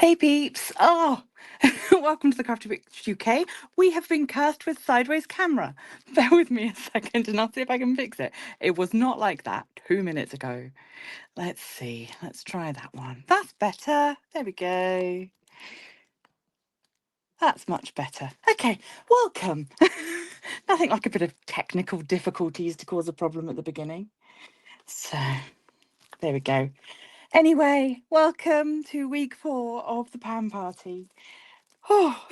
Hey peeps! Oh, welcome to the CRAFTYWITCH UK. We have been cursed with sideways camera. Bear with me a second and I'll see if I can fix it. It was not like that 2 minutes ago. Let's see. Let's try that one. That's better. There we go. That's much better. Okay, welcome. Nothing like a bit of technical difficulties to cause a problem at the beginning. So, there we go. Anyway, welcome to week 4 of the Pan Party. Oh,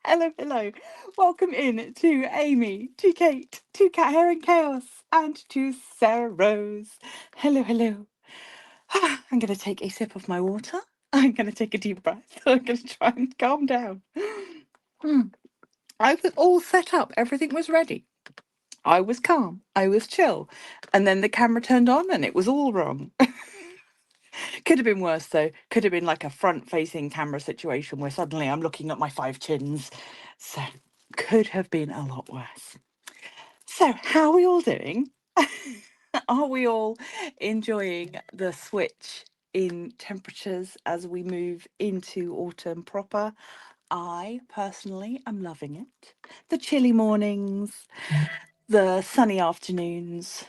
hello. Welcome in to Amy, to Kate, to Cat Hair and Chaos, and to Sarah Rose. Hello. I'm going to take a sip of my water. I'm going to take a deep breath. I'm going to try and calm down. I was all set up. Everything was ready. I was calm. I was chill. And then the camera turned on and it was all wrong. Could have been worse though. Could have been like a front-facing camera situation where suddenly I'm looking at my 5 chins. So could have been a lot worse. So how are we all doing? Are we all enjoying the switch in temperatures as we move into autumn proper? I personally am loving it. The chilly mornings, the sunny afternoons,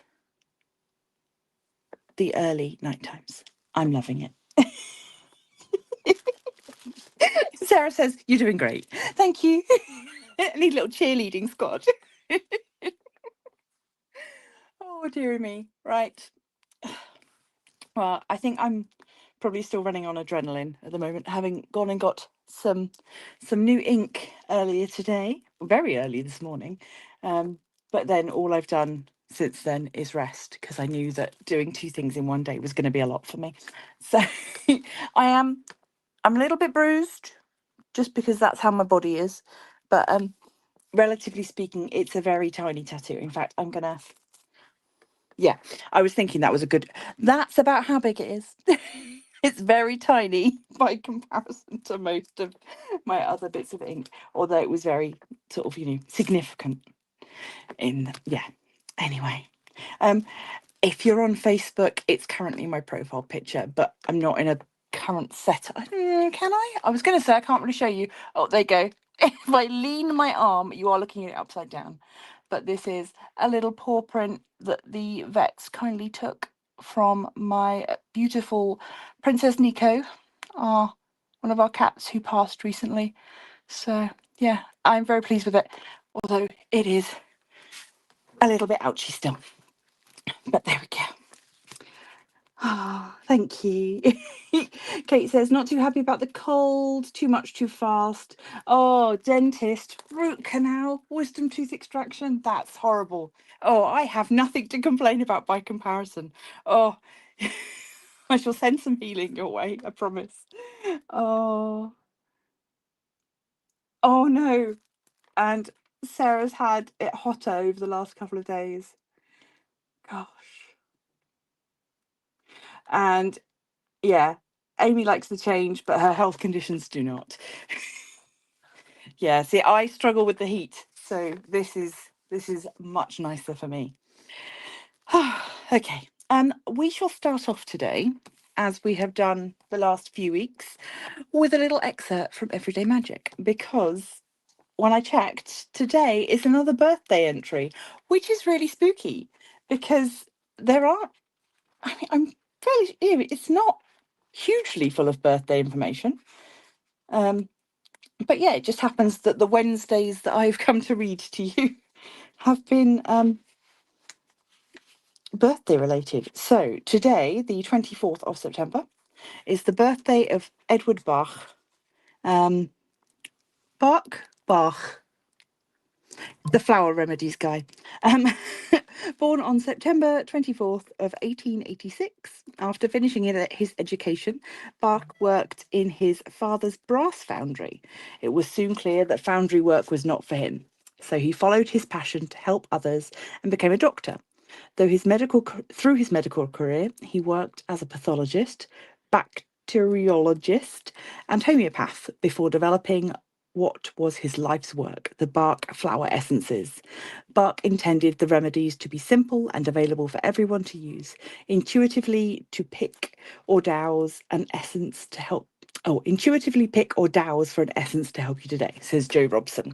the early night times. I'm loving it. Sarah says, you're doing great. Thank you. I need a little cheerleading squad. Oh, dearie me. Right. Well, I think I'm probably still running on adrenaline at the moment, having gone and got some new ink earlier today, very early this morning. But then all I've done since then is rest because I knew that doing 2 things in one day was going to be a lot for me. So I'm a little bit bruised just because that's how my body is. But relatively speaking, it's a very tiny tattoo. In fact, I'm gonna, yeah, I was thinking that was a good, that's about how big it is. It's very tiny by comparison to most of my other bits of ink, although it was very sort of, significant in, yeah. Anyway, if you're on Facebook, it's currently my profile picture, but I'm not in a current set. Can I? I was going to say, I can't really show you. Oh, there you go. If I lean my arm, you are looking at it upside down. But this is a little paw print that the vets kindly took from my beautiful Princess Nico, one of our cats who passed recently. So, yeah, I'm very pleased with it, although it is a little bit ouchy still. But there we go. Oh, thank you. Kate says, not too happy about the cold, too much too fast. Oh, dentist, root canal, wisdom tooth extraction. That's horrible. Oh, I have nothing to complain about by comparison. Oh, I shall send some healing your way, I promise. Oh no. And Sarah's had it hotter over the last couple of days. Gosh. And yeah, Amy likes the change, but her health conditions do not. Yeah, see, I struggle with the heat, so this is much nicer for me. Okay, we shall start off today, as we have done the last few weeks, with a little excerpt from Everyday Magic, because when I checked, today is another birthday entry, which is really spooky, because there are, I mean, I'm fairly, it's not hugely full of birthday information. But yeah, it just happens that the Wednesdays that I've come to read to you have been birthday related. So today, the 24th of September, is the birthday of Edward Bach. Bach, the flower remedies guy. Born on September 24th of 1886. After finishing his education, Bach worked in his father's brass foundry. It was soon clear that foundry work was not for him, so he followed his passion to help others and became a doctor. Through his medical career, he worked as a pathologist, bacteriologist, and homeopath before developing what was his life's work, the Bach flower essences. Bach intended the remedies to be simple and available for everyone to use, intuitively to pick or douse an essence to help. Oh, intuitively pick or douse for an essence to help you today, says Joe Robson.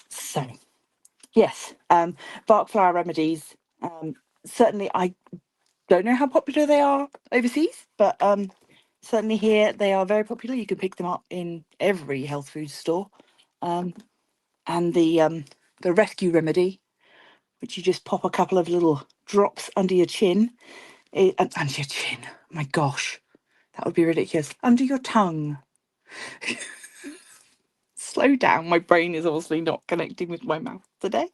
So, yes, Bach flower remedies. Certainly, I don't know how popular they are overseas, but certainly here they are very popular. You can pick them up in every health food store. And the rescue remedy, which you just pop a couple of little drops under your chin, under your chin. My gosh, that would be ridiculous. Under your tongue. Slow down. My brain is obviously not connecting with my mouth today.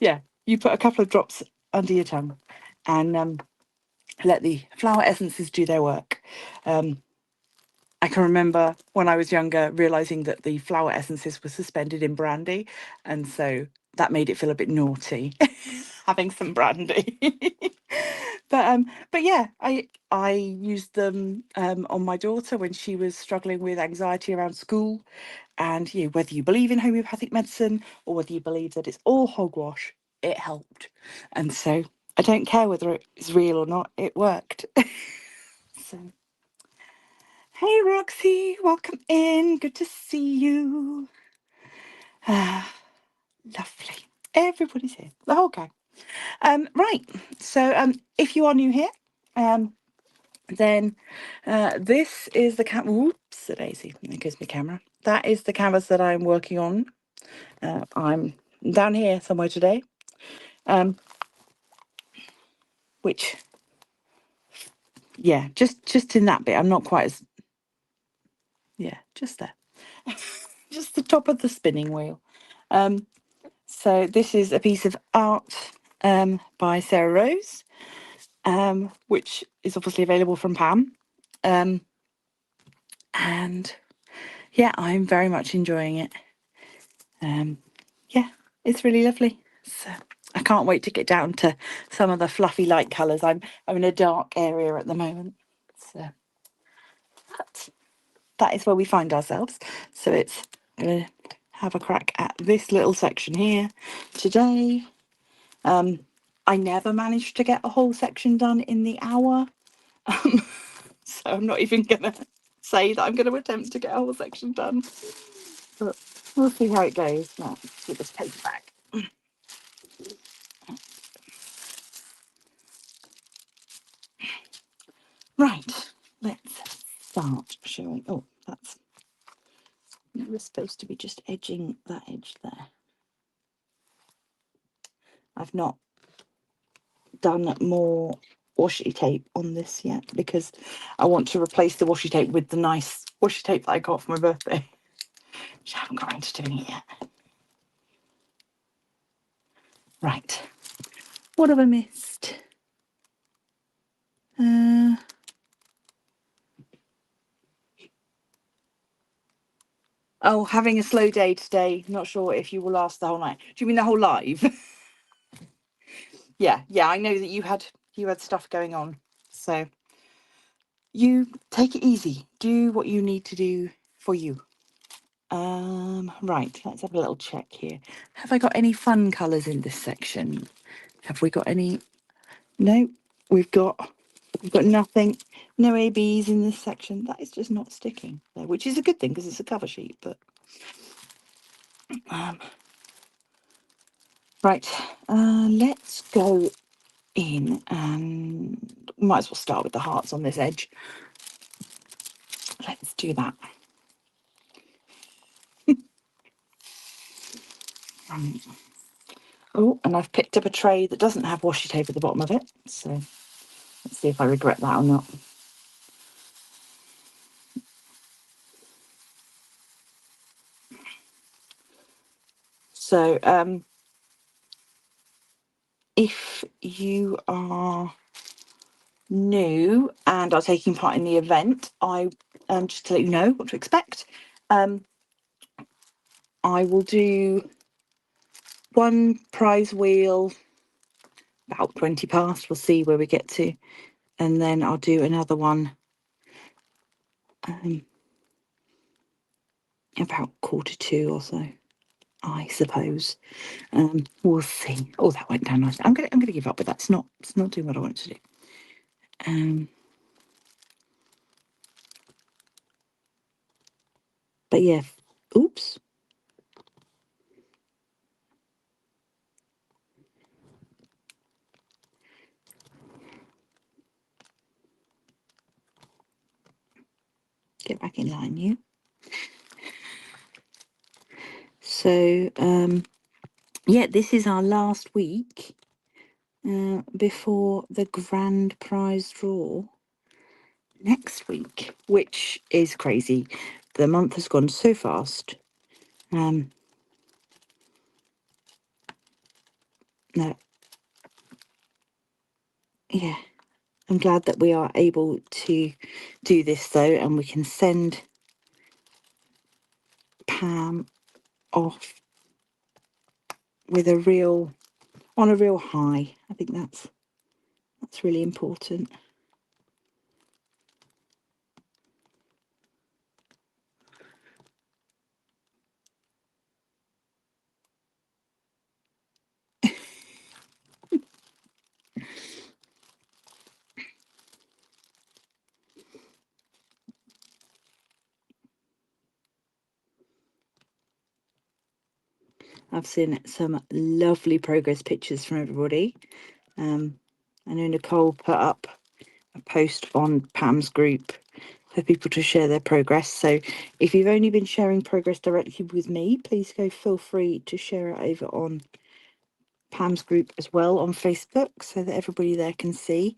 Yeah, you put a couple of drops under your tongue, and let the flower essences do their work. I can remember when I was younger realizing that the flower essences were suspended in brandy, and so that made it feel a bit naughty having some brandy. But yeah, I used them on my daughter when she was struggling with anxiety around school, and whether you believe in homeopathic medicine or whether you believe that it's all hogwash, it helped, and so I don't care whether it's real or not, it worked. So. Hey Roxy, welcome in. Good to see you. Lovely. Everybody's here. The whole gang. Right. So if you are new here, then this is the whoops, daisy. There goes my camera. That is the canvas that I'm working on. I'm down here somewhere today. Which, yeah, just in that bit. I'm not quite as, yeah, just there. Just the top of the spinning wheel. So this is a piece of art by Sarah Rose, which is obviously available from Pam. And yeah, I'm very much enjoying it. Yeah, it's really lovely. So I can't wait to get down to some of the fluffy light colours. I'm in a dark area at the moment. So that is where we find ourselves. So it's going to have a crack at this little section here today. I never managed to get a whole section done in the hour. So I'm not even going to say that I'm going to attempt to get a whole section done. But we'll see how it goes. Now, let's put this paper back. Right, let's start showing. Oh, we're supposed to be just edging that edge there. I've not done more washi tape on this yet because I want to replace the washi tape with the nice washi tape that I got for my birthday, which I haven't got around to doing it yet. Right, what have I missed? Oh, having a slow day today. Not sure if you will last the whole night. Do you mean the whole live? Yeah, I know that you had stuff going on. So you take it easy. Do what you need to do for you. Right, let's have a little check here. Have I got any fun colours in this section? Have we got any? No, we've got nothing. No ABs in this section. That is just not sticking there, which is a good thing because it's a cover sheet, but right, let's go in and might as well start with the hearts on this edge. Let's do that. Oh, and I've picked up a tray that doesn't have washi tape at the bottom of it, so let's see if I regret that or not. So if you are new and are taking part in the event, I just to let you know what to expect, I will do one prize wheel about 20 past. We'll see where we get to, and then I'll do another one about 1:45 or so, I suppose. We'll see. Oh, that went down nicely. I'm gonna give up with that. It's not doing what I want it to do. But yeah, oops. Get back in line, you. So, yeah, this is our last week before the grand prize draw next week, which is crazy. The month has gone so fast. No, yeah, I'm glad that we are able to do this though, and we can send Pam off with a real high. I think that's really important. I've seen some lovely progress pictures from everybody. I know Nicole put up a post on Pam's group for people to share their progress. So if you've only been sharing progress directly with me, please feel free to share it over on Pam's group as well on Facebook so that everybody there can see.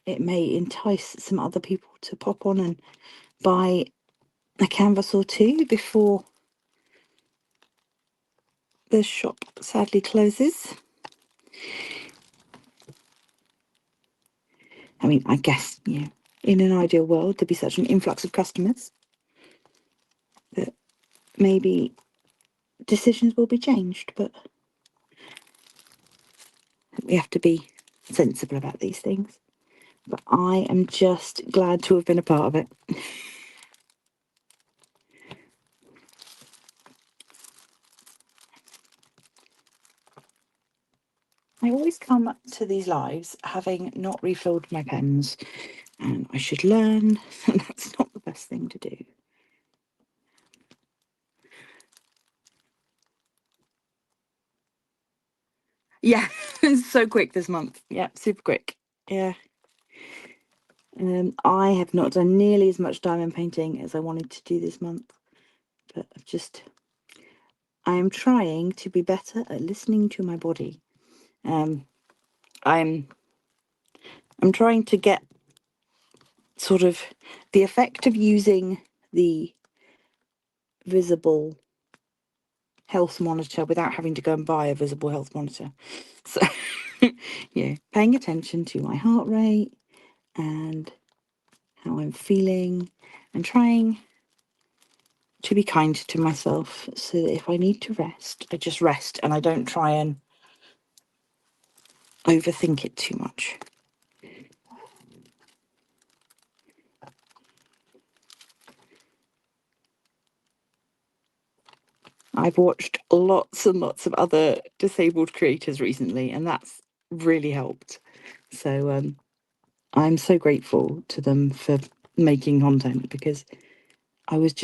It may entice some other people to pop on and buy a canvas or two before the shop sadly closes. I mean, I guess, you know, in an ideal world, there'd be such an influx of customers that maybe decisions will be changed, but we have to be sensible about these things. But I am just glad to have been a part of it. I always come to these lives having not refilled my pens, and I should learn that that's not the best thing to do. Yeah, it's so quick this month. Yeah, super quick. Yeah. I have not done nearly as much diamond painting as I wanted to do this month, but I am trying to be better at listening to my body. I'm trying to get sort of the effect of using the visible health monitor without having to go and buy a visible health monitor. So, yeah, paying attention to my heart rate and how I'm feeling and trying to be kind to myself so that if I need to rest, I just rest and I don't try and overthink it too much. I've watched lots and lots of other disabled creators recently, and that's really helped. So I'm so grateful to them for making content because I was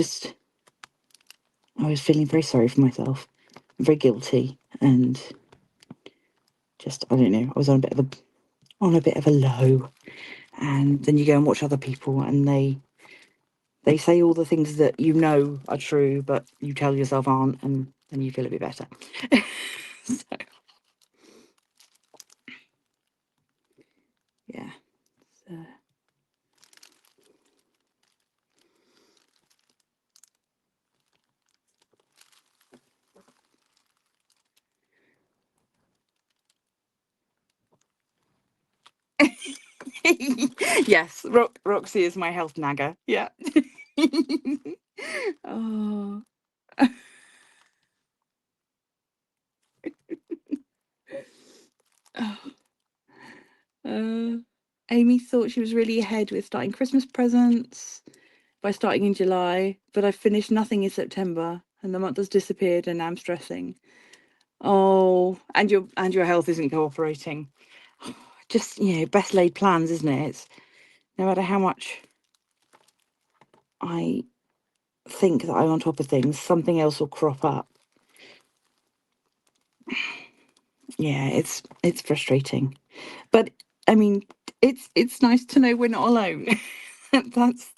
feeling very sorry for myself, very guilty, and just, I don't know, I was on a bit of a low. And then you go and watch other people and they say all the things that you know are true, but you tell yourself aren't, and then you feel a bit better. So, yeah. So. Yes, Roxy is my health nagger. Yeah. Oh. Amy thought she was really ahead with starting Christmas presents. by starting in July, but I've finished nothing in September, and the month has disappeared, and I'm stressing. Oh, and your health isn't cooperating. Just, best laid plans, isn't it? It's no matter how much I think that I'm on top of things, something else will crop up. Yeah, it's frustrating, but I mean, it's nice to know we're not alone. That's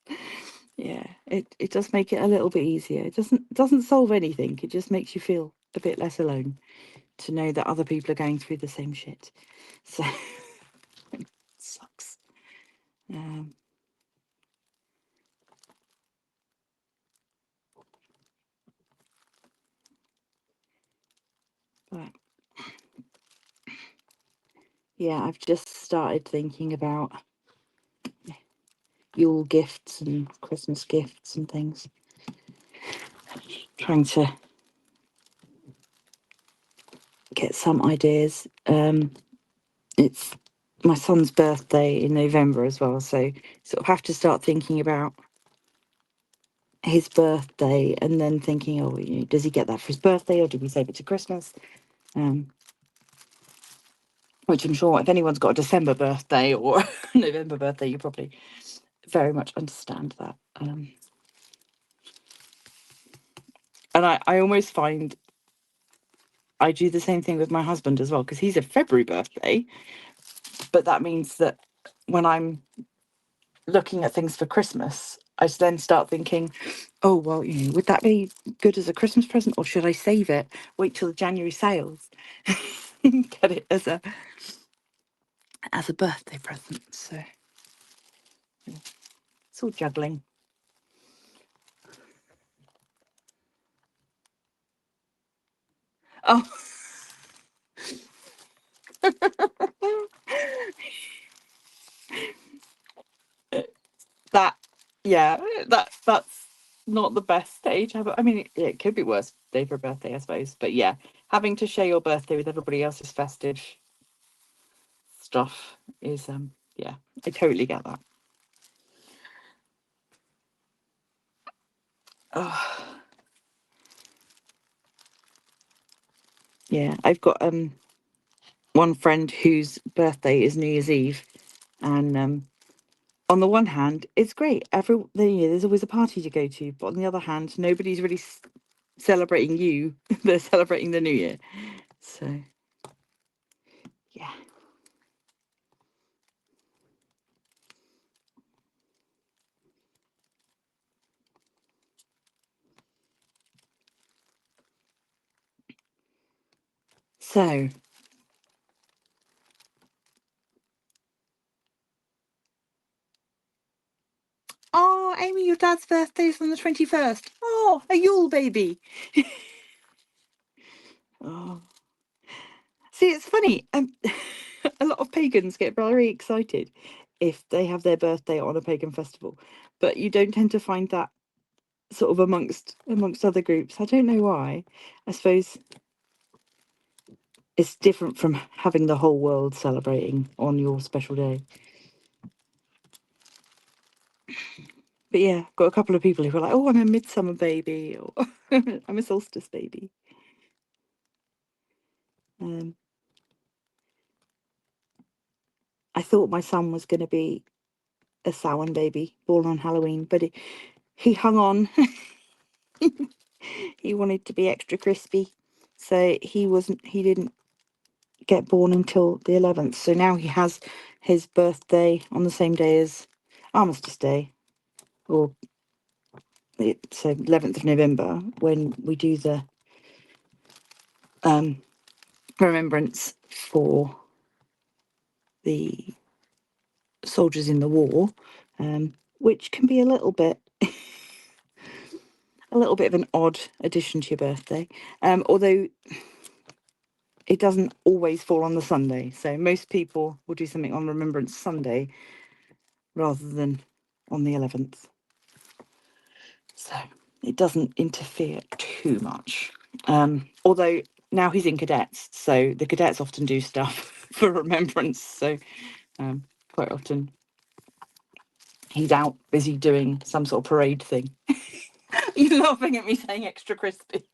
it does make it a little bit easier. It doesn't solve anything. It just makes you feel a bit less alone to know that other people are going through the same shit. So it sucks. But yeah, I've just started thinking about Yule gifts and Christmas gifts and things. Trying to get some ideas. It's my son's birthday in November as well, so sort of have to start thinking about his birthday and then thinking, oh, does he get that for his birthday or do we save it to Christmas? Which I'm sure if anyone's got a December birthday or November birthday, you probably very much understand that. And I almost find I do the same thing with my husband as well, because he's a February birthday, but that means that when I'm looking at things for Christmas, I then start thinking, oh, well, would that be good as a Christmas present, or should I save it, wait till the January sales, get it as a birthday present? So it's all juggling. Oh, that that's not the best stage. I mean, it could be worse day for a birthday, I suppose. But yeah, having to share your birthday with everybody else's festive stuff is yeah, I totally get that. Oh, yeah, I've got one friend whose birthday is New Year's Eve, and on the one hand, it's great. There's always a party to go to, but on the other hand, nobody's really celebrating you. They're celebrating the New Year. So yeah. So oh, Amy, your dad's birthday's on the 21st. Oh, a Yule baby. Oh. See, it's funny. A lot of pagans get very excited if they have their birthday on a pagan festival, but you don't tend to find that sort of amongst other groups. I don't know why. I suppose it's different from having the whole world celebrating on your special day. But yeah, got a couple of people who are like, "Oh, I'm a midsummer baby," or "I'm a solstice baby." I thought my son was going to be a Samhain baby born on Halloween, but he hung on. He wanted to be extra crispy, so he didn't get born until the 11th. So now he has his birthday on the same day as Armistice Day, or so 11th of November, when we do the remembrance for the soldiers in the war, which can be a little bit of an odd addition to your birthday, although it doesn't always fall on the Sunday. So most people will do something on Remembrance Sunday rather than on the 11th. So it doesn't interfere too much. Although now he's in cadets, so the cadets often do stuff for remembrance. So quite often He's out busy doing some sort of parade thing. You're laughing at me saying extra crispy.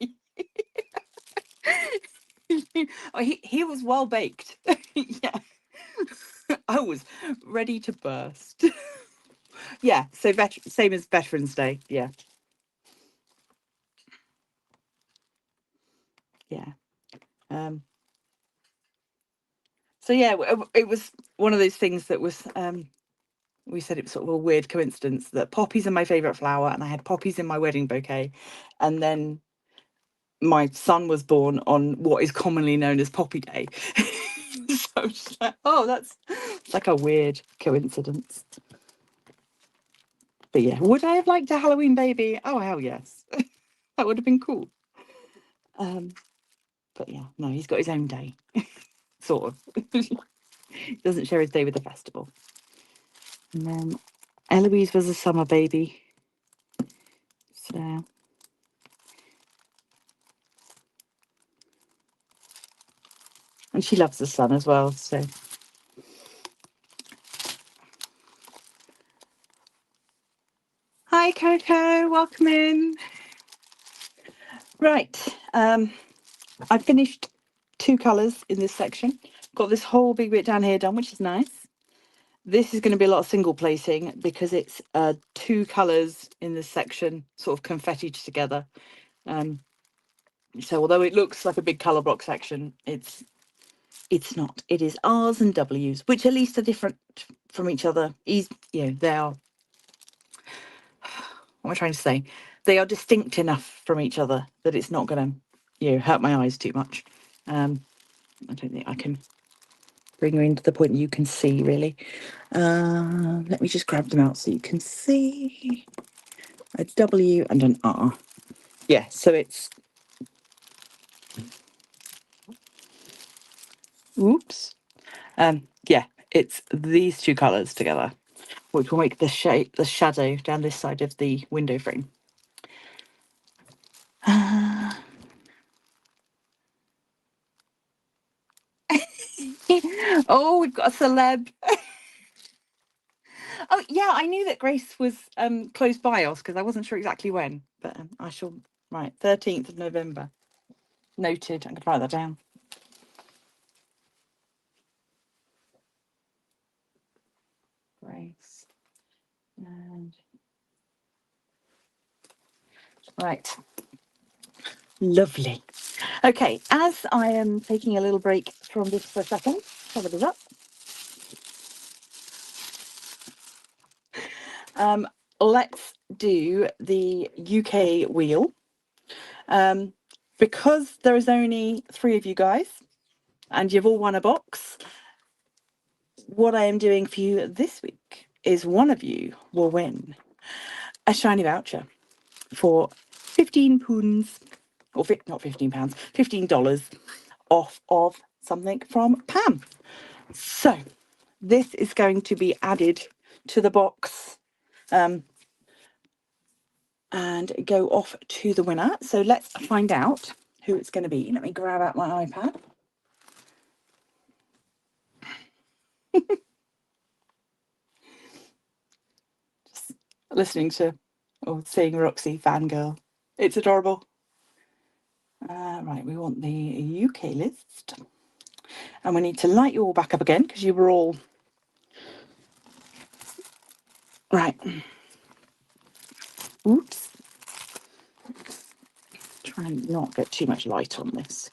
Oh, he was well baked. Yeah. I was ready to burst. Yeah, so same as Veterans Day. Yeah. Yeah. So yeah, it was one of those things that was we said it was sort of a weird coincidence that poppies are my favorite flower, and I had poppies in my wedding bouquet, and then my son was born on what is commonly known as Poppy Day. So I'm just like, oh, it's like a weird coincidence. But yeah, would I have liked a Halloween baby? Oh hell yes. That would have been cool. But yeah, no, he's got his own day. Sort of. Doesn't share his day with the festival. And then Eloise was a summer baby. So and she loves the sun as well, so hi Coco, welcome in. Right, I finished 2 colours in this section. Got this whole big bit down here done, which is nice. This is going to be a lot of single plating because it's 2 colours in this section, sort of confettied together. So although it looks like a big colour block section, it's not. It is R's and W's, which at least are different from each other. They are. What am I trying to say? They are distinct enough from each other that it's not going to, hurt my eyes too much. I don't think I can bring you into the point you can see really. Let me just grab them out so you can see a W and an R. Yeah, so it's. Oops. Yeah, it's these 2 colours together, which will make the shadow down this side of the window frame. Oh, we've got a celeb. Oh yeah, I knew that Grace was close by us because I wasn't sure exactly when, but I shall. Right, 13th of November. Noted. I'm going to write that down. Grace. And right. Lovely. Okay, as I am taking a little break from this for a second, cover this up. Let's do the UK wheel. Because there is only 3 of you guys and you've all won a box, what I am doing for you this week is one of you will win a shiny voucher for £15, or not £15, $15 off of something from Pam. So this is going to be added to the box and go off to the winner. So let's find out who it's going to be. Let me grab out my iPad. Just listening to or seeing Roxy fangirl. It's adorable. Right, we want the UK list. And we need to light you all back up again because you were all... Right. Oops. Try and not get too much light on this.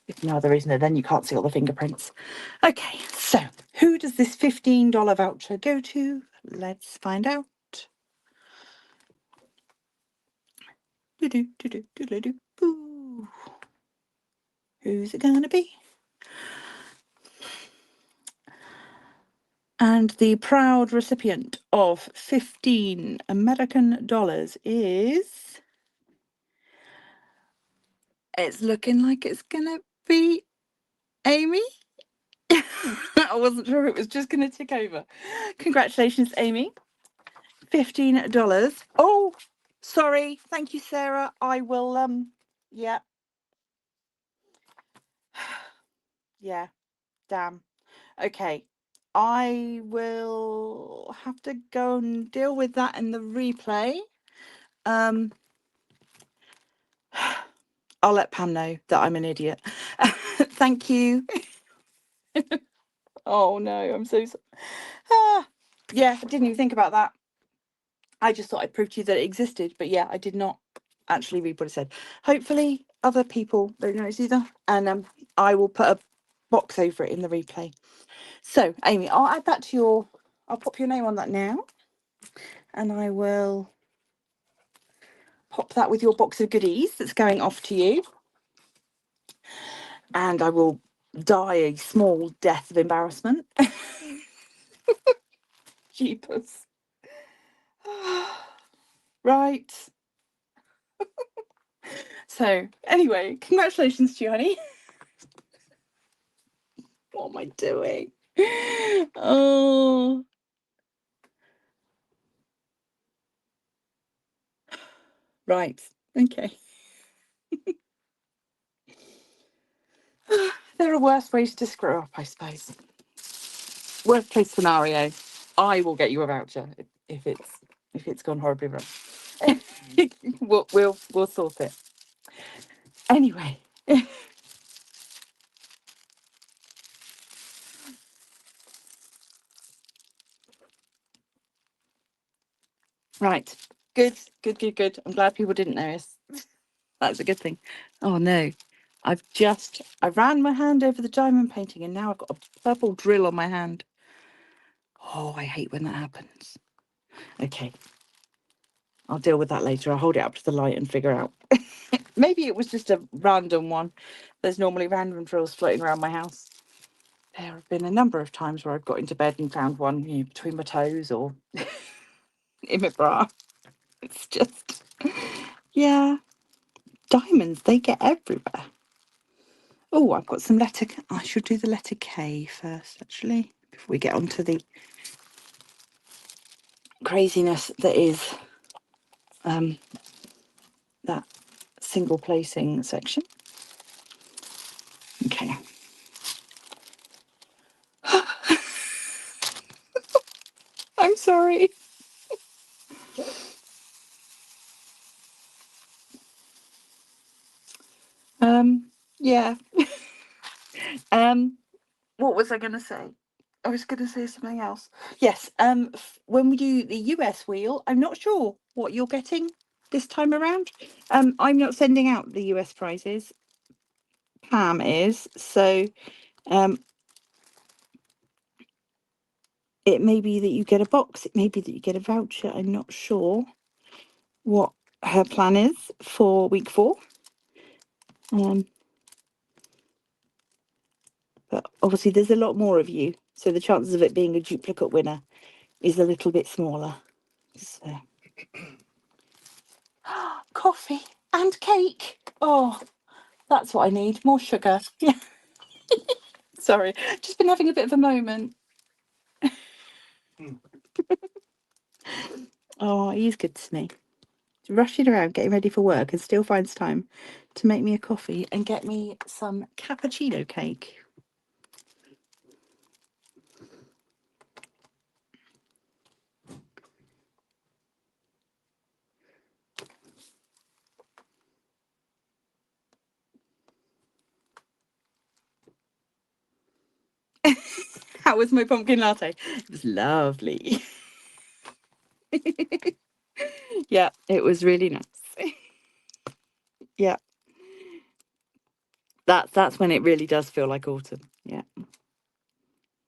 If no other reason, then you can't see all the fingerprints. Okay, so who does this $15 voucher go to? Let's find out. Who's it gonna be? And the proud recipient of $15 American is... It's looking like it's gonna be Amy. I wasn't sure it was just gonna tick over. Congratulations, Amy. $15. Oh, sorry. Thank you, Sarah. I will yeah. Yeah. Damn. Okay. I will have to go and deal with that in the replay. I'll let Pam know that I'm an idiot. Thank you. Oh no, I'm so sorry. Yeah, I didn't even think about that. I just thought I'd prove to you that it existed, but yeah, I did not actually read what it said. Hopefully other people don't notice either, and I will put a box over it in the replay. So Amy, I'll add that to I'll pop your name on that now, and I will pop that with your box of goodies that's going off to you, and I will die a small death of embarrassment. Jeepers. Right. So anyway, congratulations to you, honey. What am I doing? Oh. Right. Okay. There are worse ways to screw up, I suppose. Worst case scenario, I will get you a voucher if it's gone horribly wrong. we'll sort it. Anyway. Right. Good. I'm glad people didn't notice. That's a good thing. Oh no. I ran my hand over the diamond painting and now I've got a purple drill on my hand. Oh, I hate when that happens. Okay. I'll deal with that later. I'll hold it up to the light and figure out. Maybe it was just a random one. There's normally random drills floating around my house. There have been a number of times where I've got into bed and found one, between my toes or in my bra. It's just, yeah. Diamonds, they get everywhere. Oh, I've got some letter. I should do the letter K first, actually, before we get on to the craziness that is that single placing section. Okay. I'm sorry. Yeah. What was I going to say? I was going to say something else. Yes. When we do the US wheel, I'm not sure what you're getting this time around. I'm not sending out the US prizes. Pam is. So, it may be that you get a box. It may be that you get a voucher. I'm not sure what her plan is for week 4. But obviously there's a lot more of you, so the chances of it being a duplicate winner is a little bit smaller. So. Coffee and cake. Oh, that's what I need. More sugar. Yeah. Sorry, just been having a bit of a moment. Oh, he's good to me. Rushing around, getting ready for work, and still finds time to make me a coffee and get me some cappuccino cake. How was my pumpkin latte? It was lovely. Yeah, it was really nice. Yeah. That's when it really does feel like autumn. Yeah.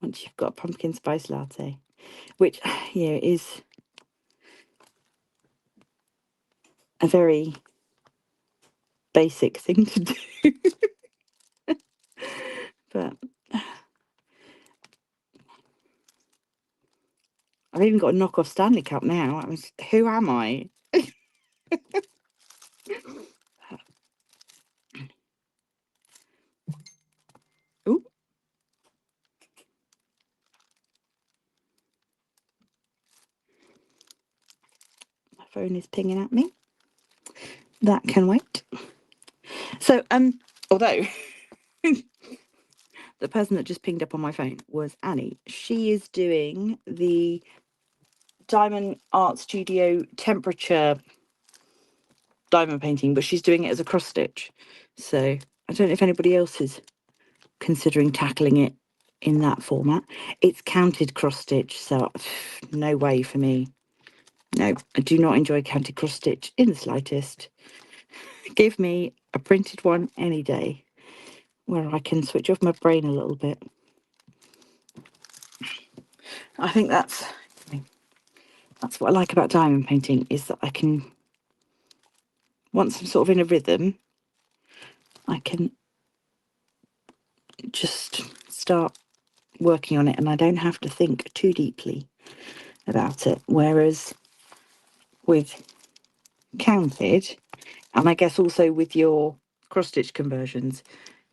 Once you've got a pumpkin spice latte, which, is a very basic thing to do. But I've even got a knockoff Stanley Cup now. Who am I? Ooh. My phone is pinging at me. That can wait. So, although the the person that just pinged up on my phone was Annie. She is doing the Diamond Art Studio temperature diamond painting, but she's doing it as a cross stitch. So I don't know if anybody else is considering tackling it in that format. It's counted cross stitch, so no way for me. No, I do not enjoy counted cross stitch in the slightest. Give me a printed one any day where I can switch off my brain a little bit. I think that's what I like about diamond painting, is that I can, once I'm sort of in a rhythm, I can just start working on it and I don't have to think too deeply about it. Whereas with counted, and I guess also with your cross stitch conversions,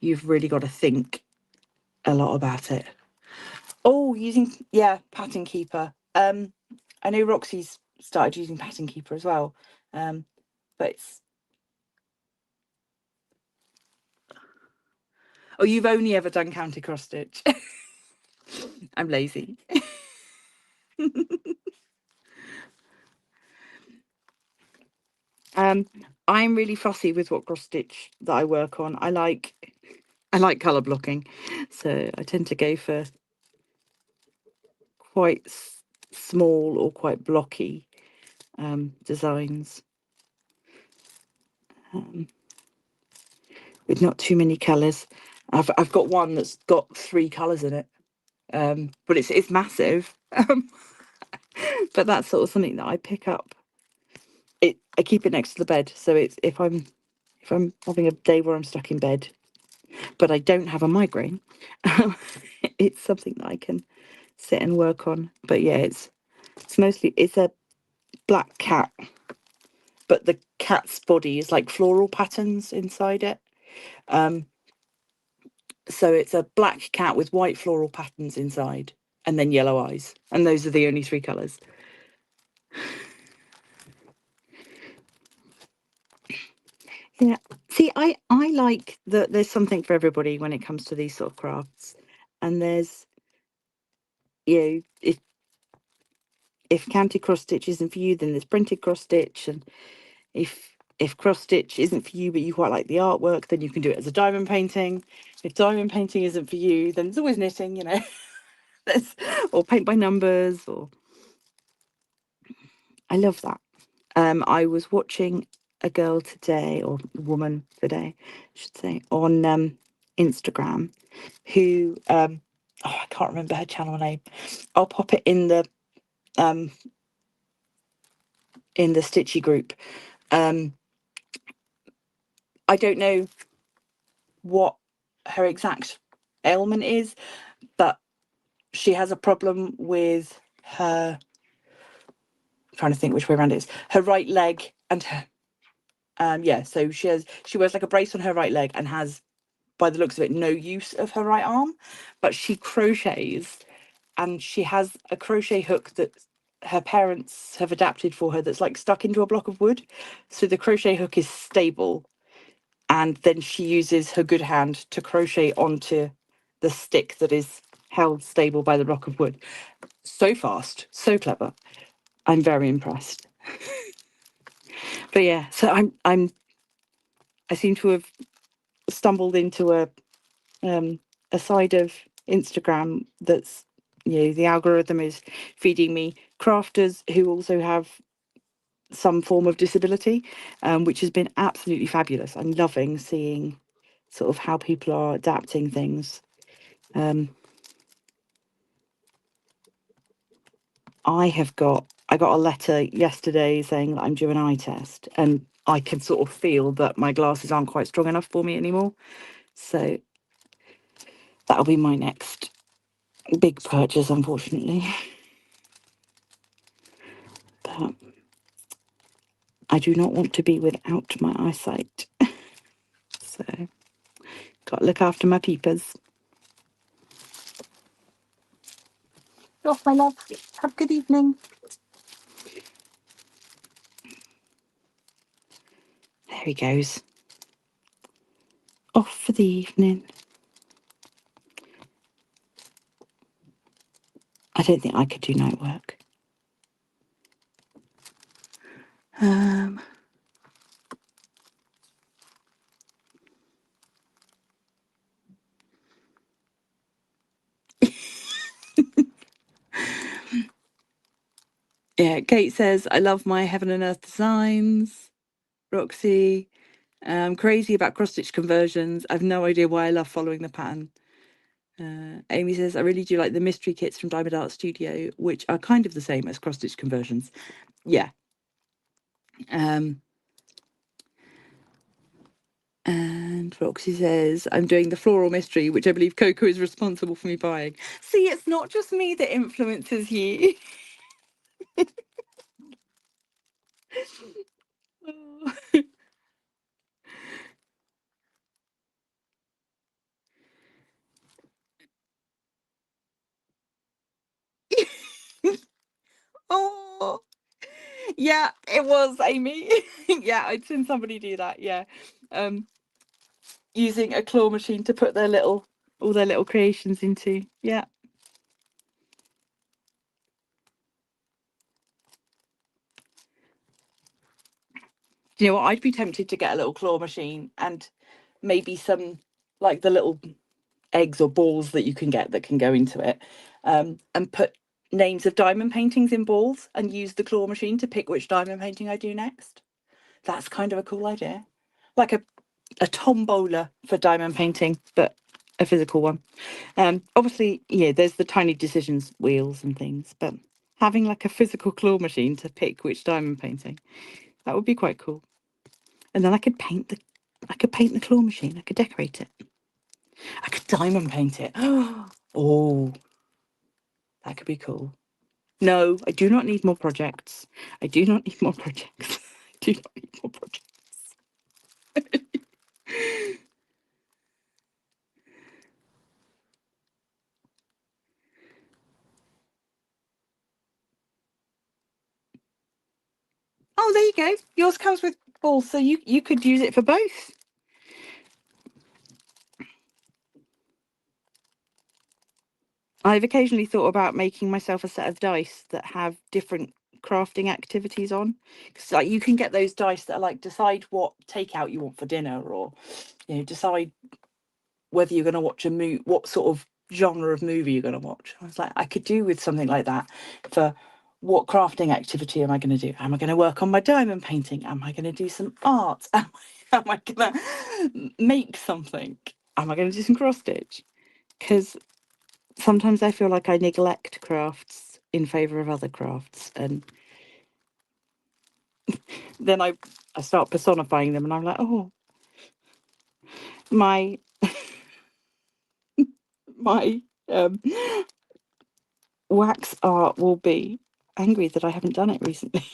you've really got to think a lot about it. Oh, Pattern Keeper. I know Roxy's started using Pattern Keeper as well, but it's... Oh, you've only ever done counted cross stitch. I'm lazy. I'm really fussy with what cross stitch that I work on. I like colour blocking, so I tend to go for quite small or quite blocky designs with not too many colours. I've got one that's got 3 colours in it, but it's massive. But that's sort of something that I pick up. I keep it next to the bed, so it's if I'm having a day where I'm stuck in bed, but I don't have a migraine, it's something that I can sit and work on. But yeah, it's a black cat, but the cat's body is like floral patterns inside it. So it's a black cat with white floral patterns inside and then yellow eyes, and those are the only 3 colours. Yeah, see, I like that there's something for everybody when it comes to these sort of crafts, and there's, if counted cross stitch isn't for you, then there's printed cross stitch, and if cross stitch isn't for you but you quite like the artwork, then you can do it as a diamond painting. If diamond painting isn't for you, then there's always knitting, or paint by numbers, or... I love that. I was watching a girl today, or a woman today, I should say, on Instagram, who I can't remember her channel name. I'll pop it in the Stitchy group. I don't know what her exact ailment is, but she has a problem with her... I'm trying to think which way around it is. Her right leg and her... so she wears like a brace on her right leg and has, by the looks of it, no use of her right arm, but she crochets, and she has a crochet hook that her parents have adapted for her that's like stuck into a block of wood, so the crochet hook is stable, and then she uses her good hand to crochet onto the stick that is held stable by the block of wood. So fast, so clever. I'm very impressed. But yeah, so I seem to have stumbled into a side of Instagram that's, the algorithm is feeding me crafters who also have some form of disability, which has been absolutely fabulous. I'm loving seeing sort of how people are adapting things. I got a letter yesterday saying that I'm due an eye test, and I can sort of feel that my glasses aren't quite strong enough for me anymore. So that'll be my next big purchase, unfortunately. But I do not want to be without my eyesight. So got to look after my peepers. Off, my love. Have a good evening. There he goes. Off for the evening. I don't think I could do night work. Yeah, Kate says, I love my Heaven and Earth designs. Roxy, I'm crazy about cross-stitch conversions. I've no idea why I love following the pattern. Amy says, I really do like the mystery kits from Diamond Art Studio, which are kind of the same as cross-stitch conversions. Yeah. And Roxy says, I'm doing the floral mystery, which I believe Coco is responsible for me buying. See, it's not just me that influences you. Oh, yeah, it was Amy. Yeah, I'd seen somebody do that. Yeah, using a claw machine to put all their little creations into. Yeah. You know what? I'd be tempted to get a little claw machine and maybe some like the little eggs or balls that you can get that can go into it, and put names of diamond paintings in balls and use the claw machine to pick which diamond painting I do next. That's kind of a cool idea. Like a tombola for diamond painting, but a physical one. Obviously, yeah, there's the tiny decisions wheels and things, but having like a physical claw machine to pick which diamond painting, that would be quite cool. And then I could paint the claw machine. I could decorate it. I could diamond paint it. Oh, that could be cool. No, I do not need more projects. I do not need more projects. I do not need more projects. Oh, there you go. Yours comes with balls, so you could use it for both. I've occasionally thought about making myself a set of dice that have different crafting activities on. Because like you can get those dice that are like decide what takeout you want for dinner, or decide whether you're going to watch a movie, what sort of genre of movie you're going to watch. I was like, I could do with something like that for what crafting activity am I going to do? Am I going to work on my diamond painting? Am I going to do some art? Am I going to make something? Am I going to do some cross stitch? Because sometimes I feel like I neglect crafts in favour of other crafts, and then I start personifying them, and I'm like, oh, my wax art will be angry that I haven't done it recently.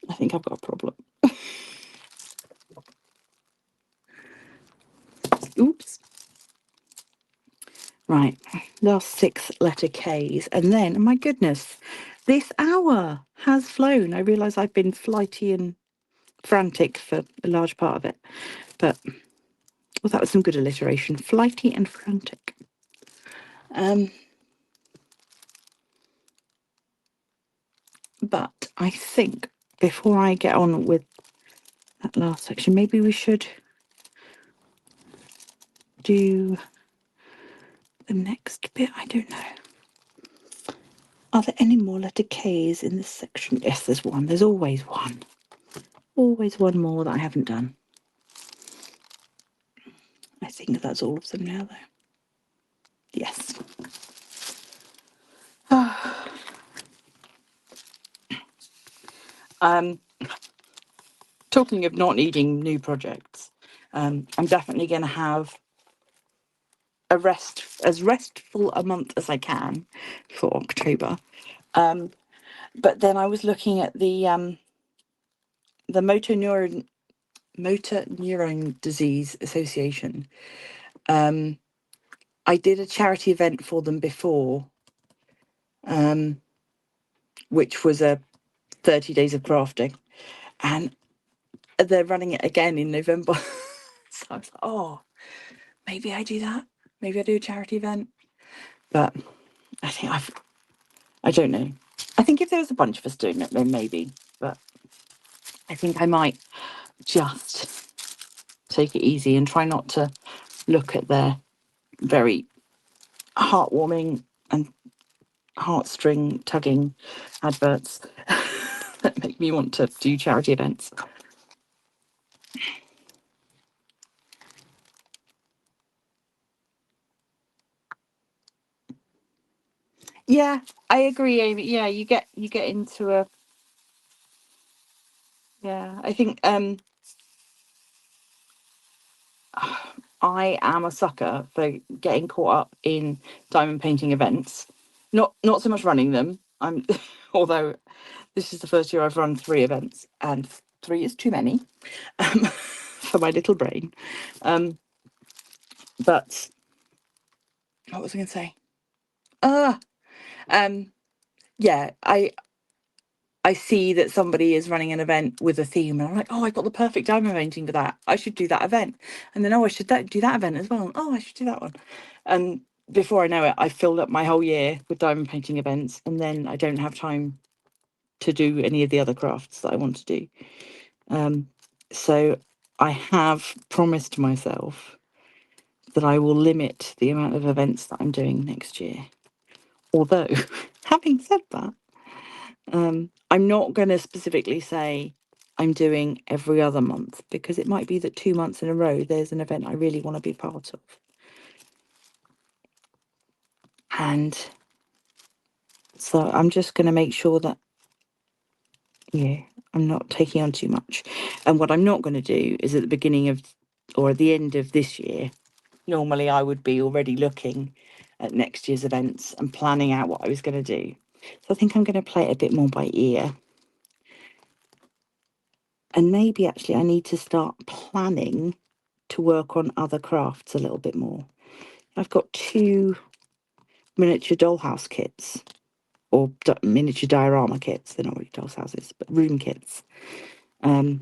I think I've got a problem. Oops. Right, last 6 letter Ks, and then, my goodness, this hour has flown. I realise I've been flighty and frantic for a large part of it, but well, that was some good alliteration. Flighty and frantic. But I think before I get on with that last section, maybe we should do the next bit. I don't know. Are there any more letter Ks in this section? Yes, there's one. There's always one. Always one more that I haven't done. I think that's all of them now, though. Yes. Talking of not needing new projects, I'm definitely going to have as restful a month as I can for October. But then I was looking at the motor neurone disease association. I did a charity event for them before, which was a 30 days of crafting, and they're running it again in November. So I was like, oh, maybe I do that. Maybe I do a charity event. But I don't know. I think if there was a bunch of us doing it, then maybe. But I think I might just take it easy and try not to look at their very heartwarming and heartstring tugging adverts that make me want to do charity events. Yeah, I agree, Amy. Yeah, you get into a I think I am a sucker for getting caught up in diamond painting events. Not so much running them. I'm although this is the first year I've run 3 events, and 3 is too many for my little brain. But what was I going to say? Yeah, I see that somebody is running an event with a theme, and I'm like, oh, I've got the perfect diamond painting for that. I should do that event. And then, oh, I should do that event as well. Oh, I should do that one. And before I know it, I filled up my whole year with diamond painting events, and then I don't have time to do any of the other crafts that I want to do. So I have promised myself that I will limit the amount of events that I'm doing next year. Although, having said that, I'm not going to specifically say I'm doing every other month, because it might be that 2 months in a row there's an event I really want to be part of. And so I'm just going to make sure that, I'm not taking on too much. And what I'm not going to do is at the beginning of, or at the end of this year, normally I would be already looking at next year's events and planning out what I was going to do. So I think I'm going to play it a bit more by ear. And maybe actually I need to start planning to work on other crafts a little bit more. I've got 2 miniature dollhouse kits, or miniature diorama kits. They're not really doll's houses, but room kits, that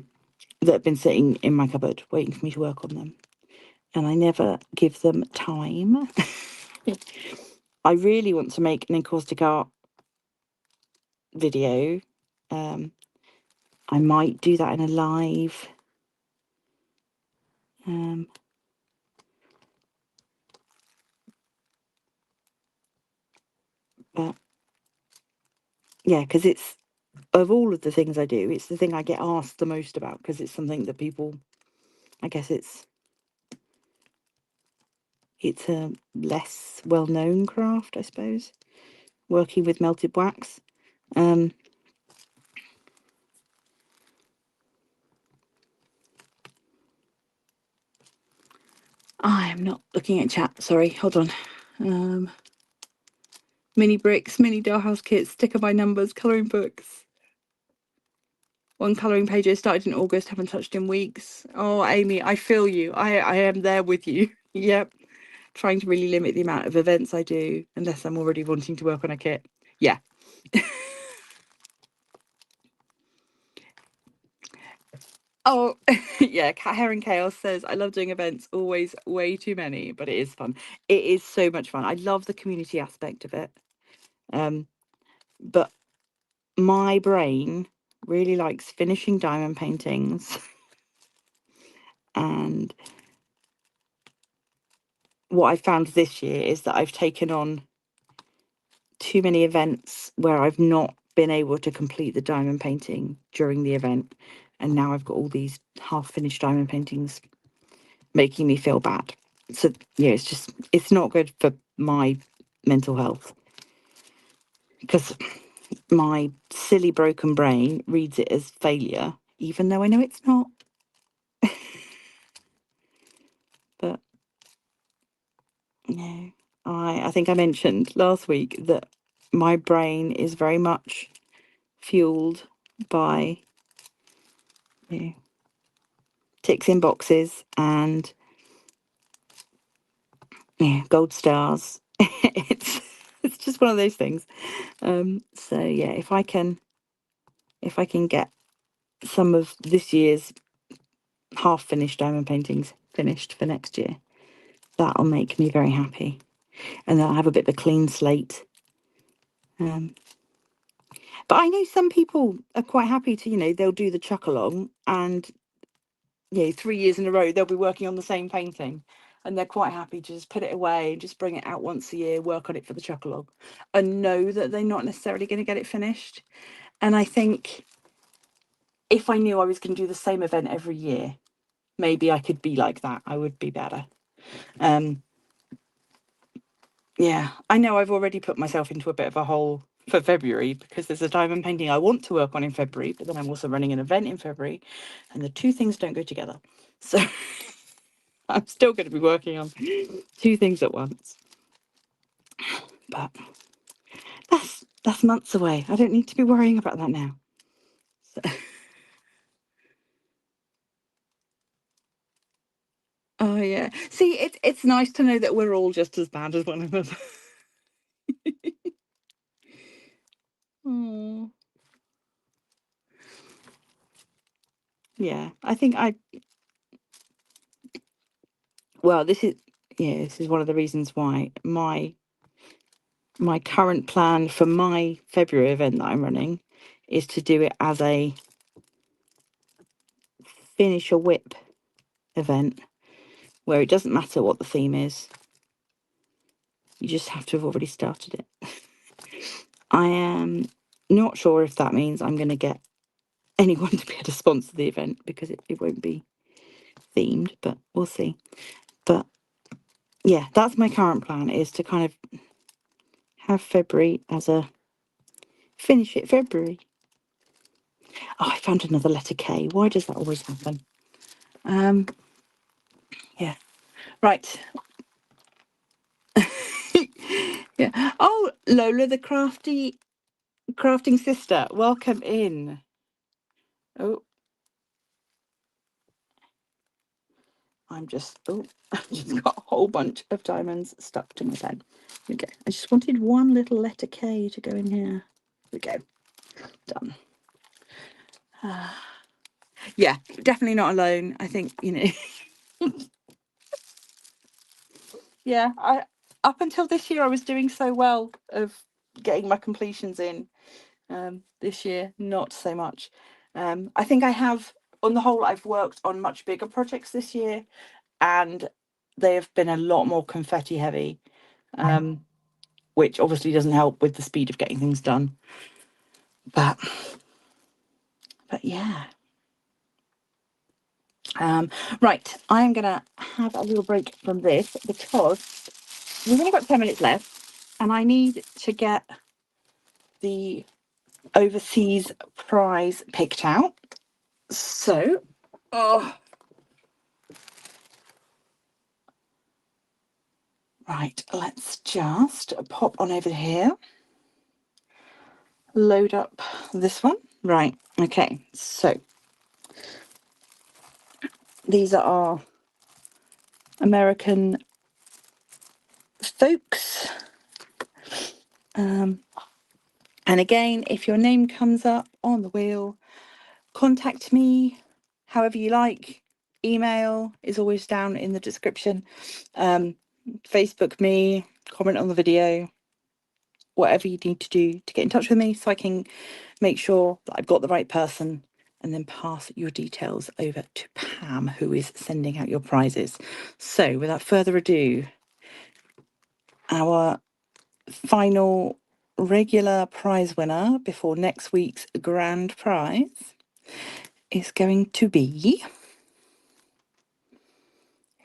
have been sitting in my cupboard waiting for me to work on them. And I never give them time. I really want to make an encaustic art video. I might do that in a live. But yeah, because it's, of all of the things I do, it's the thing I get asked the most about, because it's something that people, I guess it's a less well-known craft, I suppose, working with melted wax. I am not looking at chat, sorry, hold on. Mini bricks, mini dollhouse kits, sticker by numbers, colouring books. 1 colouring page I started in August, haven't touched in weeks. Oh, Amy, I feel you. I am there with you. Yep. Trying to really limit the amount of events I do, unless I'm already wanting to work on a kit. Yeah. Oh, yeah, Cat Hair and Chaos says, I love doing events, always way too many, but it is fun. It is so much fun. I love the community aspect of it. But my brain really likes finishing diamond paintings. And what I found this year is that I've taken on too many events where I've not been able to complete the diamond painting during the event. And now I've got all these half-finished diamond paintings making me feel bad. So yeah, it's not good for my mental health, because my silly broken brain reads it as failure, even though I know it's not. But yeah, I think I mentioned last week that my brain is very much fueled by ticks in boxes and gold stars. it's just one of those things. So yeah, if I can get some of this year's half finished diamond paintings finished for next year, that'll make me very happy. and then I'll have a bit of a clean slate. But I know some people are quite happy to, they'll do the chuck along, and 3 years in a row they'll be working on the same painting, and they're quite happy to just put it away and just bring it out once a year, work on it for the chuck along, and know that they're not necessarily going to get it finished. And I think if I knew I was going to do the same event every year, maybe I could be like that. I would be better. Yeah, I know I've already put myself into a bit of a hole for February, because there's a diamond painting I want to work on in February, but then I'm also running an event in February, and the two things don't go together. So I'm still going to be working on two things at once. But that's months away. I don't need to be worrying about that now. So. Oh yeah. See, it's nice to know that we're all just as bad as one another. Oh. Yeah, I think this is one of the reasons why my current plan for my February event that I'm running is to do it as a finish a whip event, where it doesn't matter what the theme is. You just have to have already started it. I am not sure if that means I'm going to get anyone to be able to sponsor the event, because it won't be themed, but we'll see. But yeah, that's my current plan, is to kind of have February as a finish it February. Oh, I found another letter K. Why does that always happen? Yeah. Right. Yeah. Oh, Lola, the crafting sister. Welcome in. Oh, I've just got a whole bunch of diamonds stuck to my pen. Okay. I just wanted one little letter K to go in here. There we go. Done. Yeah, definitely not alone. I think, yeah, up until this year I was doing so well of getting my completions in. This year, not so much. I think I have, on the whole, I've worked on much bigger projects this year, and they have been a lot more confetti heavy, which obviously doesn't help with the speed of getting things done. But yeah. Right, I'm gonna have a little break from this, because we've only got 10 minutes left, and I need to get the overseas prize picked out. So, right, let's just pop on over here. Load up this one. Right, okay, so these are our American folks. And again, if your name comes up on the wheel, contact me however you like. Email is always down in the description. Facebook me, comment on the video, whatever you need to do to get in touch with me, so I can make sure that I've got the right person, and then pass your details over to Pam, who is sending out your prizes. So without further ado, our final regular prize winner before next week's grand prize is going to be...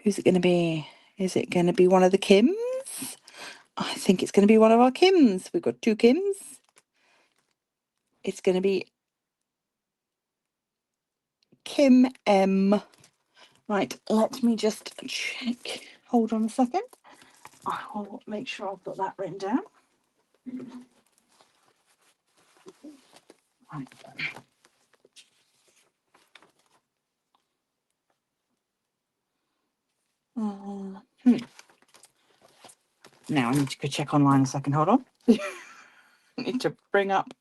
Who's it going to be? Is it going to be one of the Kims? I think it's going to be one of our Kims. We've got two Kims. It's going to be Kim M. Right, let me just check. Hold on a second. I'll make sure I've got that written down. Right. Now I need to go check online a second. Hold on. I need to bring up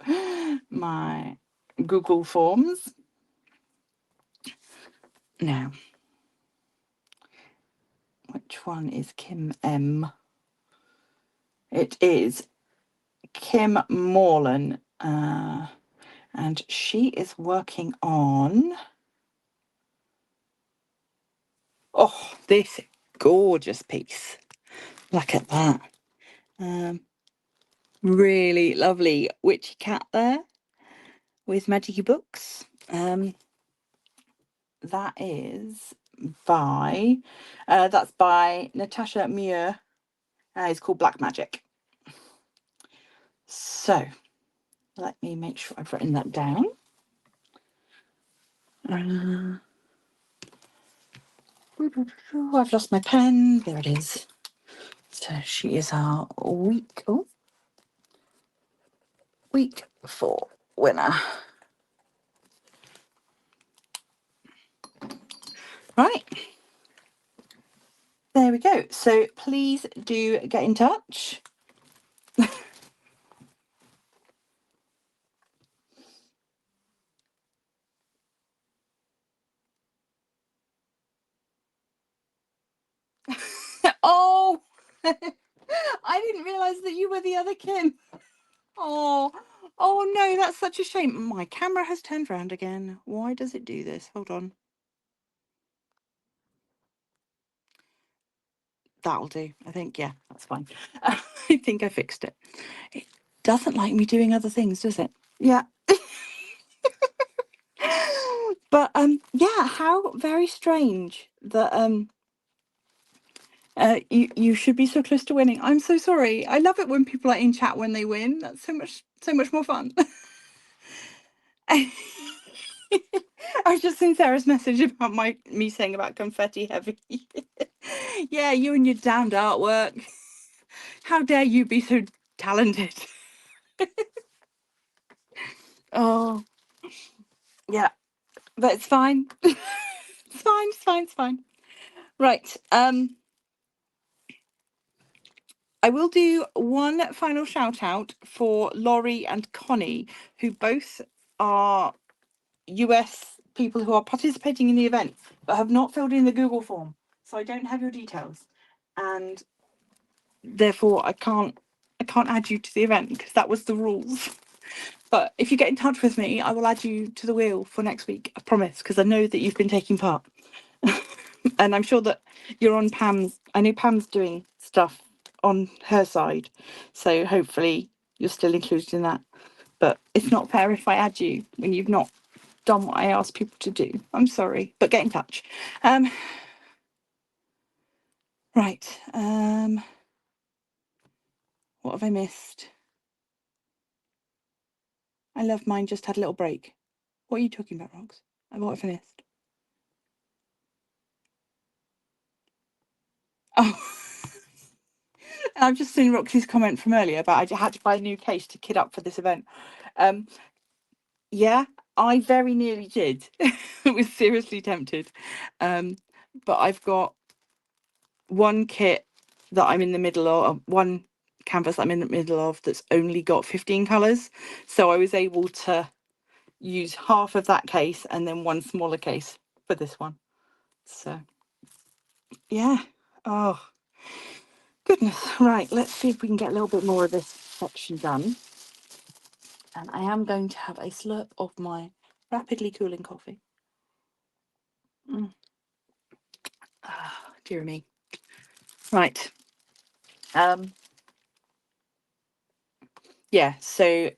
my Google Forms. Now, which one is Kim M? It is Kim Morlan, and she is working on, oh, this gorgeous piece. Look at that. Really lovely witchy cat there with magic books. That is by, that's by Natasha Muir. It's called Black Magic. So let me make sure I've written that down. I've lost my pen. There it is. So she is our week 4 winner. Right. There we go. So please do get in touch. Oh, I didn't realise that you were the other Kim. Oh, oh no, that's such a shame. My camera has turned round again. Why does it do this? Hold on. That'll do. I think, yeah, that's fine. I think I fixed it. It doesn't like me doing other things, does it? Yeah. But yeah, how very strange that you should be so close to winning. I'm so sorry. I love it when people are in chat when they win. That's so much more fun. I was just seen Sarah's message about me saying about confetti heavy. Yeah, you and your damned artwork. How dare you be so talented? Oh, yeah, but it's fine. It's fine. It's fine. It's fine. Right. I will do one final shout out for Laurie and Connie, who both are US people who are participating in the event but have not filled in the Google form. So I don't have your details, and therefore I can't add you to the event because that was the rules. But if you get in touch with me, I will add you to the wheel for next week. I promise, because I know that you've been taking part. And I'm sure that you're on Pam's. I know Pam's doing stuff on her side, so hopefully you're still included in that. But it's not fair if I add you when you've not done what I asked people to do. I'm sorry, but get in touch. Right. What have I missed? I love mine just had a little break. What are you talking about, Rox? What have I missed? Oh, I've just seen Roxy's comment from earlier about I had to buy a new case to kit up for this event. Yeah, I very nearly did. I was seriously tempted. But I've got one kit that I'm in the middle of, one canvas I'm in the middle of that's only got 15 colours. So I was able to use half of that case and then one smaller case for this one. So, yeah. Oh, goodness. Right, let's see if we can get a little bit more of this section done. And I am going to have a slurp of my rapidly cooling coffee. Ah, dear me. Right. Yeah, so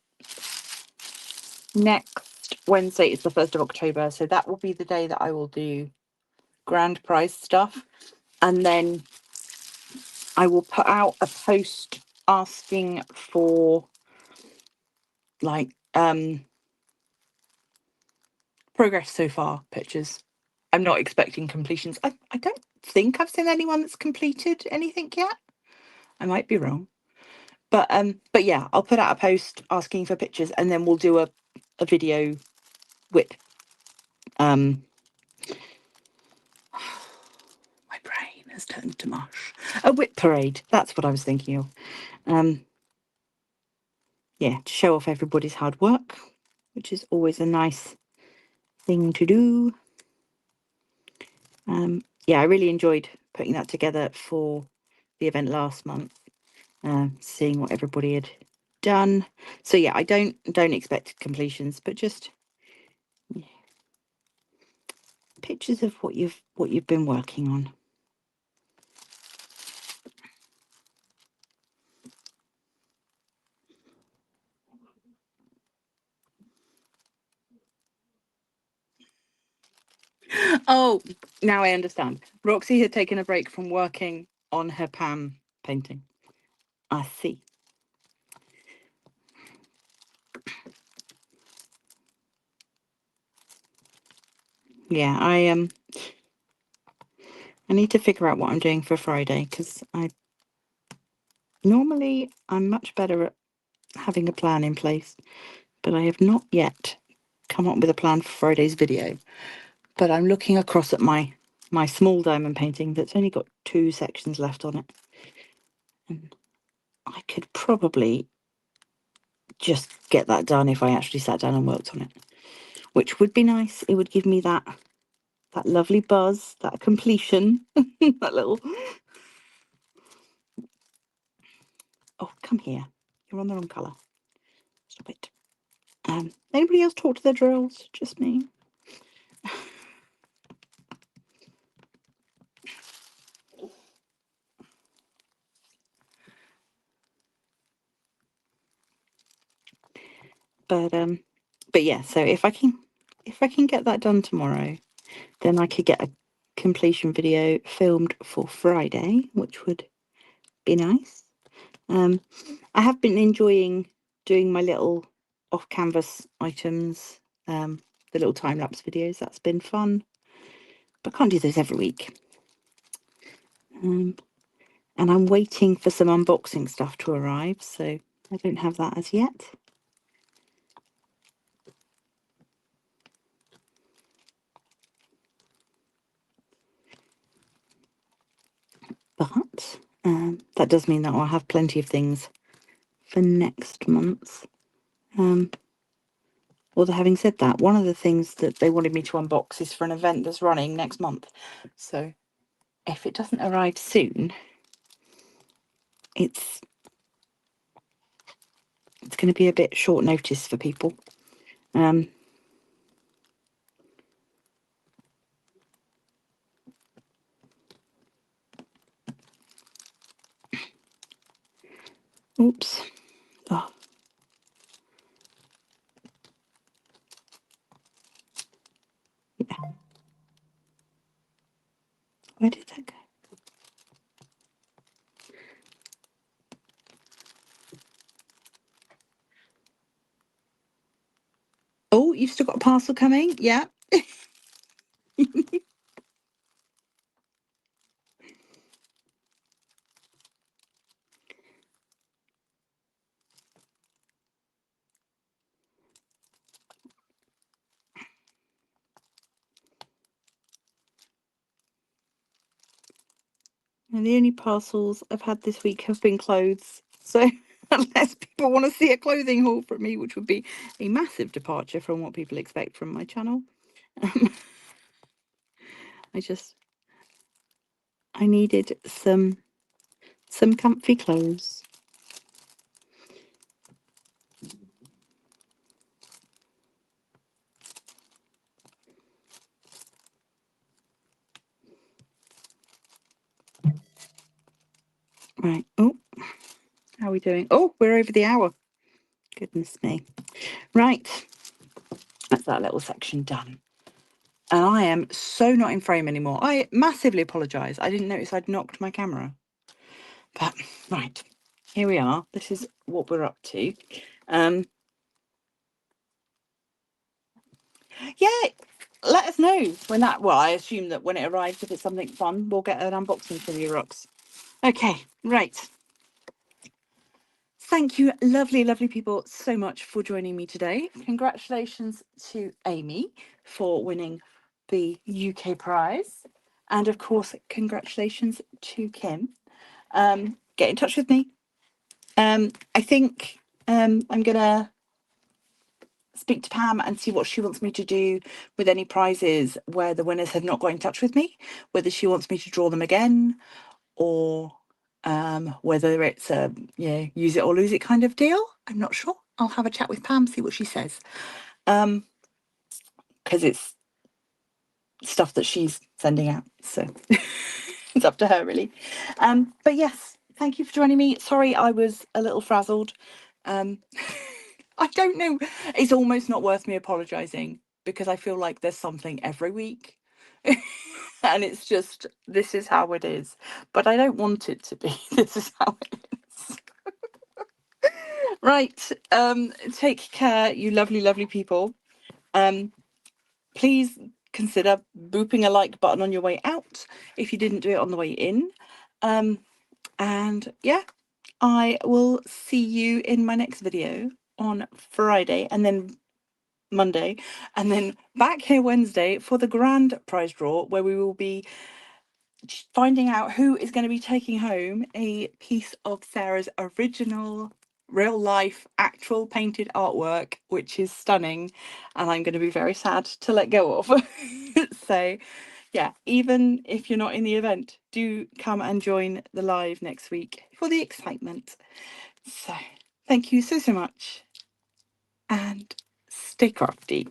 next Wednesday is the 1st of October. So that will be the day that I will do grand prize stuff. And then I will put out a post asking for like progress so far pictures. I'm not expecting completions. I don't think I've seen anyone that's completed anything yet. I might be wrong. But yeah, I'll put out a post asking for pictures, and then we'll do a video with my brain has turned to mush. A whip parade. That's what I was thinking of. Yeah, to show off everybody's hard work, which is always a nice thing to do. Yeah, I really enjoyed putting that together for the event last month. seeing what everybody had done. So yeah, I don't expect completions, but just pictures of what you've been working on. Oh, now I understand. Roxy had taken a break from working on her Pam painting. I see. Yeah, I need to figure out what I'm doing for Friday, because normally I'm much better at having a plan in place, but I have not yet come up with a plan for Friday's video. But I'm looking across at my small diamond painting that's only got 2 sections left on it, and I could probably just get that done if I actually sat down and worked on it, which would be nice. It would give me that lovely buzz, that completion. That little, oh, come here, you're on the wrong colour, stop it. Anybody else talk to their drills? Just me? But yeah, so if I can get that done tomorrow, then I could get a completion video filmed for Friday, which would be nice. I have been enjoying doing my little off canvas items, the little time-lapse videos. That's been fun, but can't do those every week. And I'm waiting for some unboxing stuff to arrive, so I don't have that as yet. But that does mean that I'll have plenty of things for next month. Although having said that, one of the things that they wanted me to unbox is for an event that's running next month. So if it doesn't arrive soon, it's going to be a bit short notice for people. Oops. Oh. Yeah. Where did that go? Oh, you've still got a parcel coming? Yeah. And the only parcels I've had this week have been clothes. So unless people want to see a clothing haul from me, which would be a massive departure from what people expect from my channel, I needed some comfy clothes. Right. Oh, how are we doing? Oh, we're over the hour. Goodness me. Right. That's that little section done. And I am so not in frame anymore. I massively apologise. I didn't notice I'd knocked my camera. But, right. Here we are. This is what we're up to. Yeah, let us know when that, well, I assume that when it arrives, if it's something fun, we'll get an unboxing from you, Rox. Okay, right. Thank you, lovely, lovely people, so much for joining me today. Congratulations to Amy for winning the UK prize. And of course, congratulations to Kim. Get in touch with me. I think I'm going to speak to Pam and see what she wants me to do with any prizes where the winners have not got in touch with me, whether she wants me to draw them again or Whether it's a use it or lose it kind of deal, I'm not sure. I'll have a chat with Pam, see what she says, because it's stuff that she's sending out, so it's up to her really. But yes, thank you for joining me. Sorry I was a little frazzled. I don't know, it's almost not worth me apologizing because I feel like there's something every week. And it's just, this is how it is, but I don't want it to be. This is how it is. Right, take care, you lovely people. Please consider booping a like button on your way out if you didn't do it on the way in. And yeah, I will see you in my next video on Friday, and then Monday, and then back here Wednesday for the grand prize draw, where we will be finding out who is going to be taking home a piece of Sarah's original real life actual painted artwork, which is stunning, and I'm going to be very sad to let go of. So yeah, even if you're not in the event, do come and join the live next week for the excitement. So thank you so much, and stay crafty.